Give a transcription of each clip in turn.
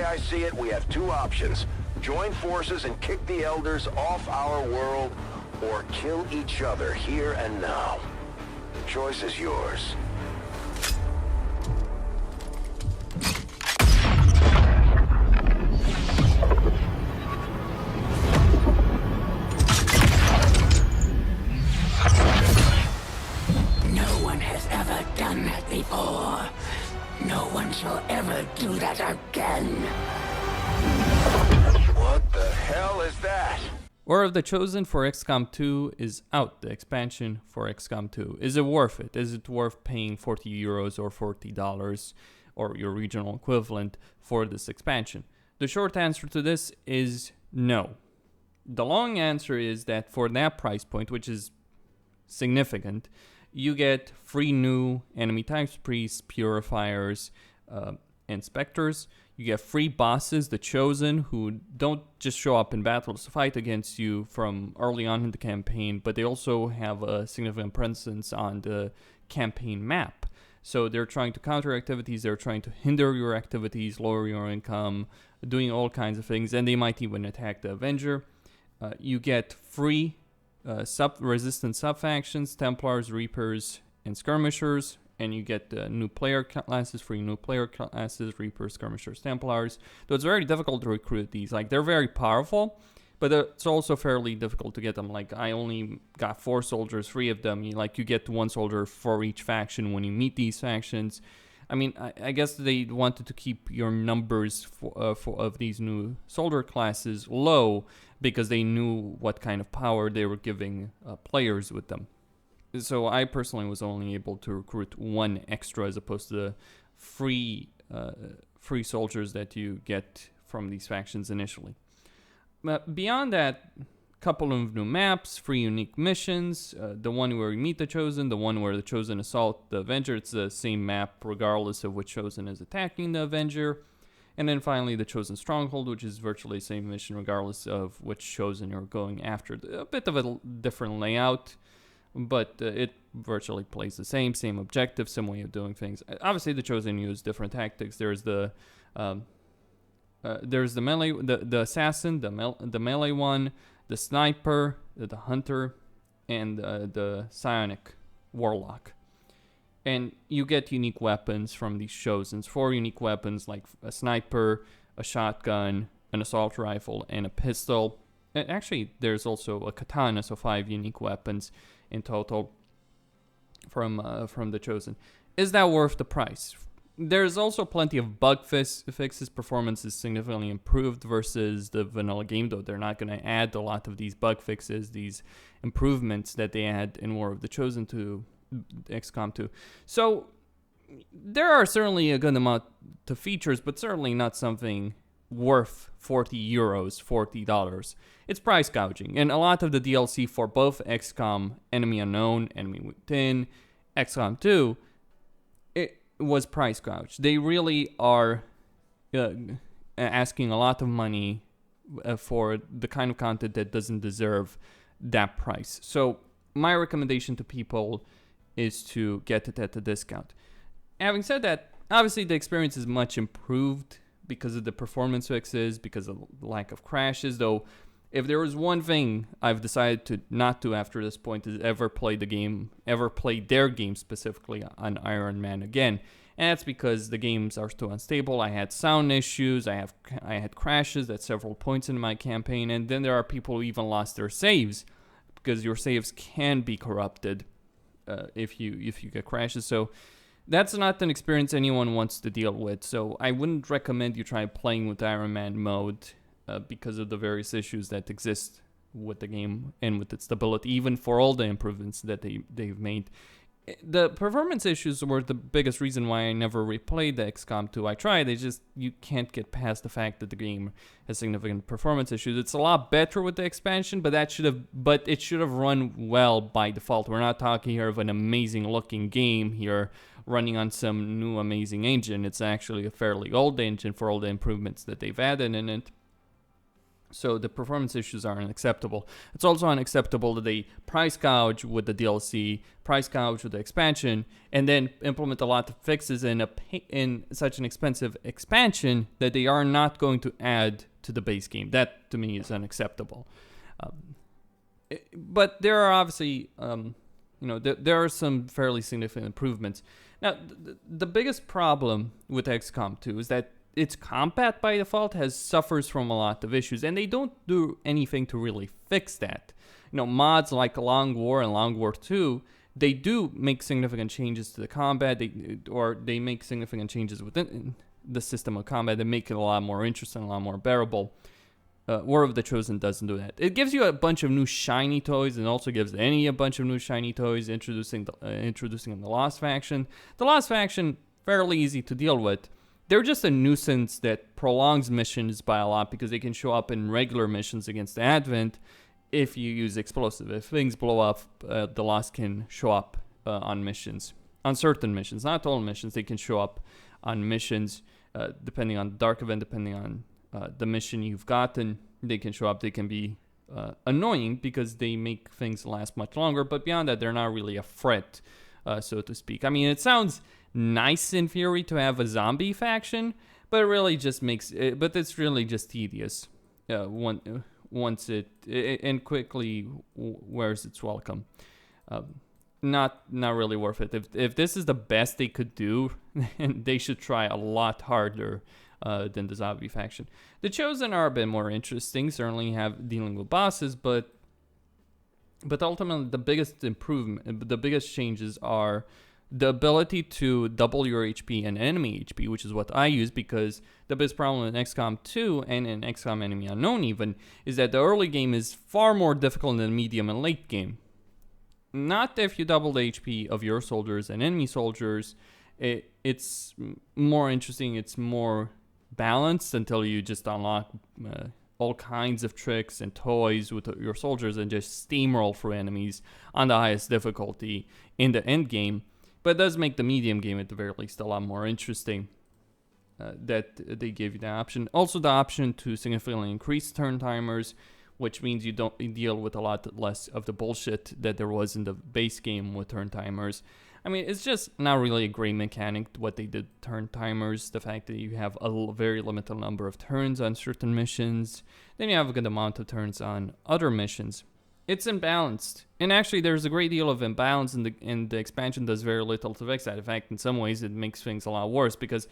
I see it, we have two options. Join forces and kick the Elders off our world, or kill each other here and now. The choice is yours. No one has ever done that before. No one shall ever do that again. What the hell is that? War of the Chosen for XCOM 2 is out, the expansion for XCOM 2. Is it worth it? Is it worth paying 40 euros or $40 or your regional equivalent for this expansion? The short answer to this is no. The long answer is that for that price point, which is significant, you get free new enemy types, priests, purifiers, and specters. You get free bosses, the Chosen, who don't just show up in battles to fight against you from early on in the campaign, but they also have a significant presence on the campaign map. So they're trying to counter activities, they're trying to hinder your activities, lower your income, doing all kinds of things, and they might even attack the Avenger. You get free resistant sub-factions, Templars, Reapers, and Skirmishers, and you get new player classes, free new player classes, Reapers, Skirmishers, Templars. Though it's very difficult to recruit these. Like, they're very powerful, but it's also fairly difficult to get them. Like, I only got 4 soldiers, 3 of them. You get 1 soldier for each faction when you meet these factions. I mean, I guess they wanted to keep your numbers of these new soldier classes low because they knew what kind of power they were giving players with them. So I personally was only able to recruit 1 extra as opposed to the free soldiers that you get from these factions initially. But beyond that, couple of new maps, 3 unique missions, the one where we meet the Chosen, the one where the Chosen assault the Avenger. It's the same map regardless of which Chosen is attacking the Avenger. And then finally the Chosen Stronghold, which is virtually the same mission regardless of which Chosen you're going after. A bit of a different layout, but it virtually plays the same objective, same way of doing things. Obviously the Chosen use different tactics. There's the melee, the assassin, the melee one, the sniper, the hunter, and the psionic warlock. And you get unique weapons from these Chosens. 4 unique weapons, like a sniper, a shotgun, an assault rifle, and a pistol. And actually, there's also a katana, so 5 unique weapons in total from the Chosen. Is that worth the price? There's also plenty of bug fixes. Performance is significantly improved versus the vanilla game, though they're not going to add a lot of these bug fixes, these improvements that they had in War of the Chosen to XCOM 2. So there are certainly a good amount of features, but certainly not something worth 40 euros, $40. It's price gouging, and a lot of the DLC for both XCOM Enemy Unknown, Enemy Within, XCOM 2, was price gouged. They really are asking a lot of money for the kind of content that doesn't deserve that price. So my recommendation to people is to get it at a discount. Having said that, obviously the experience is much improved because of the performance fixes, because of the lack of crashes, though if there was one thing I've decided to not do after this point is ever play their game specifically on Iron Man again. And that's because the games are too unstable. I had sound issues, I had crashes at several points in my campaign, and then there are people who even lost their saves because your saves can be corrupted if you get crashes. So that's not an experience anyone wants to deal with. So I wouldn't recommend you try playing with Iron Man mode because of the various issues that exist with the game and with its stability, even for all the improvements that they've made. The performance issues were the biggest reason why I never replayed the XCOM 2. I tried, you can't get past the fact that the game has significant performance issues. It's a lot better with the expansion, but it should have run well by default. We're not talking here of an amazing looking game here running on some new amazing engine. It's actually a fairly old engine for all the improvements that they've added in it. So the performance issues are unacceptable. It's also unacceptable that they price gouge with the DLC, price gouge with the expansion, and then implement a lot of fixes in such an expensive expansion that they are not going to add to the base game. That to me is unacceptable. But there are obviously, there are some fairly significant improvements. Now, the biggest problem with XCOM 2 is that its combat by default suffers from a lot of issues, and they don't do anything to really fix that. Mods like Long War and Long War 2, they do make significant changes to the combat, they make significant changes within the system of combat that make it a lot more interesting, a lot more bearable. War of the Chosen doesn't do that. It gives you a bunch of new shiny toys, and also gives Annie a bunch of new shiny toys, introducing the Lost Faction. The Lost Faction, fairly easy to deal with. They're just a nuisance that prolongs missions by a lot because they can show up in regular missions against the Advent if you use explosive. If things blow up, the Lost can show up on missions. On certain missions, not all missions, they can show up on missions depending on the Dark Event, depending on the mission you've gotten. They can show up. They can be annoying because they make things last much longer, but beyond that, they're not really a threat, so to speak. I mean, it sounds nice in theory to have a zombie faction, but it really just but it's really just tedious once it and quickly wears its welcome. Not really worth it. If this is the best they could do, they should try a lot harder than the zombie faction. The Chosen are a bit more interesting, certainly have dealing with bosses, but ultimately the biggest changes are the ability to double your HP and enemy HP, which is what I use, because the biggest problem in XCOM 2 and in XCOM Enemy Unknown even is that the early game is far more difficult than the medium and late game. Not if you double the HP of your soldiers and enemy soldiers. It's more interesting, it's more balanced until you just unlock all kinds of tricks and toys with your soldiers and just steamroll through enemies on the highest difficulty in the end game. But it does make the medium game at the very least a lot more interesting that they give you the option. Also the option to significantly increase turn timers, which means you don't deal with a lot less of the bullshit that there was in the base game with turn timers. I mean, it's just not really a great mechanic what they did turn timers. The fact that you have a very limited number of turns on certain missions, then you have a good amount of turns on other missions. It's imbalanced, and actually there's a great deal of imbalance, and the expansion does very little to fix that. In fact, in some ways it makes things a lot worse because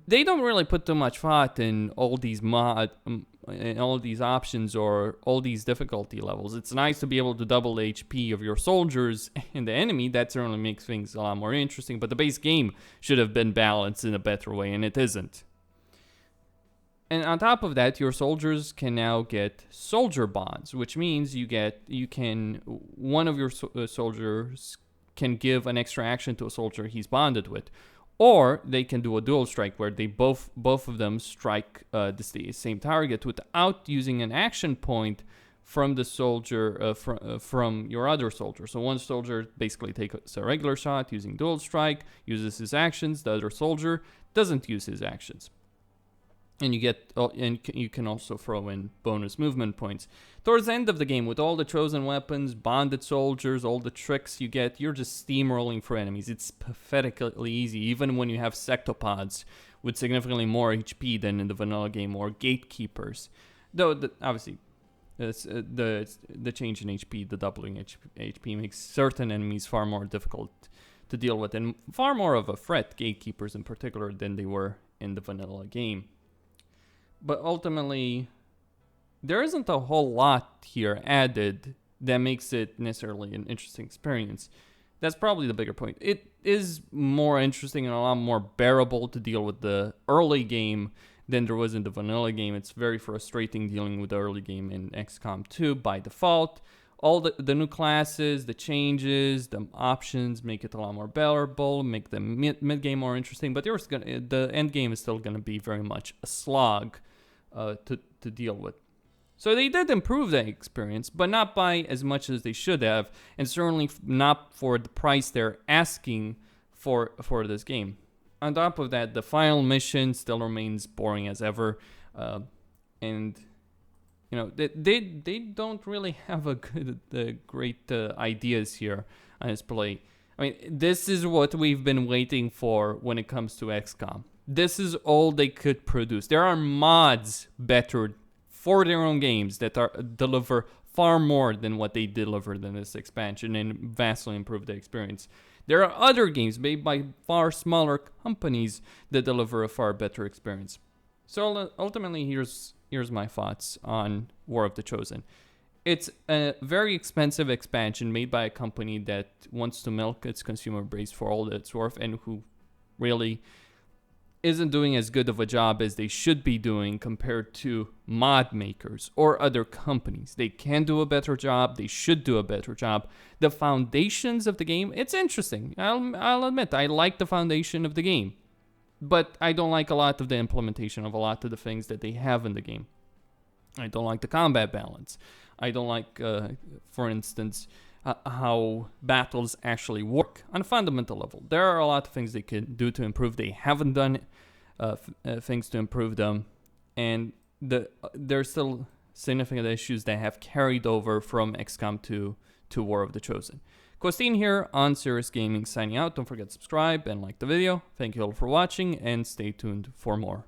they don't really put too much thought in all these in all these options or all these difficulty levels. It's nice to be able to double the HP of your soldiers and the enemy. That certainly makes things a lot more interesting, but the base game should have been balanced in a better way, and it isn't. And on top of that, your soldiers can now get soldier bonds, which means one of your soldiers can give an extra action to a soldier he's bonded with, or they can do a dual strike where they both of them strike the same target without using an action point from the soldier from your other soldier. So one soldier basically takes a regular shot using dual strike, uses his actions. The other soldier doesn't use his actions. And you can also throw in bonus movement points. Towards the end of the game, with all the chosen weapons, bonded soldiers, all the tricks you get, you're just steamrolling through enemies. It's pathetically easy, even when you have sectopods with significantly more HP than in the vanilla game, or gatekeepers. Though, obviously, the change in HP, the doubling HP, makes certain enemies far more difficult to deal with, and far more of a threat, gatekeepers in particular, than they were in the vanilla game. But ultimately, there isn't a whole lot here added that makes it necessarily an interesting experience. That's probably the bigger point. It is more interesting and a lot more bearable to deal with the early game than there was in the vanilla game. It's very frustrating dealing with the early game in XCOM 2 by default. All the new classes, the changes, the options make it a lot more bearable, make the mid-game more interesting, but the end game is still going to be very much a slog to deal with. So they did improve the experience, but not by as much as they should have, and certainly not for the price they're asking for this game. On top of that, the final mission still remains boring as ever, and You know, they don't really have a great ideas here on display. I mean, this is what we've been waiting for when it comes to XCOM. This is all they could produce. There are mods better for their own games that deliver far more than what they delivered in this expansion and vastly improve the experience. There are other games made by far smaller companies that deliver a far better experience. So ultimately, here's my thoughts on War of the Chosen. It's a very expensive expansion made by a company that wants to milk its consumer base for all that it's worth and who really isn't doing as good of a job as they should be doing compared to mod makers or other companies. They can do a better job. They should do a better job. The foundations of the game, it's interesting. I'll admit, I like the foundation of the game, but I don't like a lot of the implementation of a lot of the things that they have in the game. I don't like the combat balance. I don't like, for instance, how battles actually work on a fundamental level. There are a lot of things they can do to improve. They haven't done things to improve them, and there's still significant issues that have carried over from XCOM 2 to War of the Chosen. Costin here on Serious Gaming signing out. Don't forget to subscribe and like the video. Thank you all for watching, and stay tuned for more.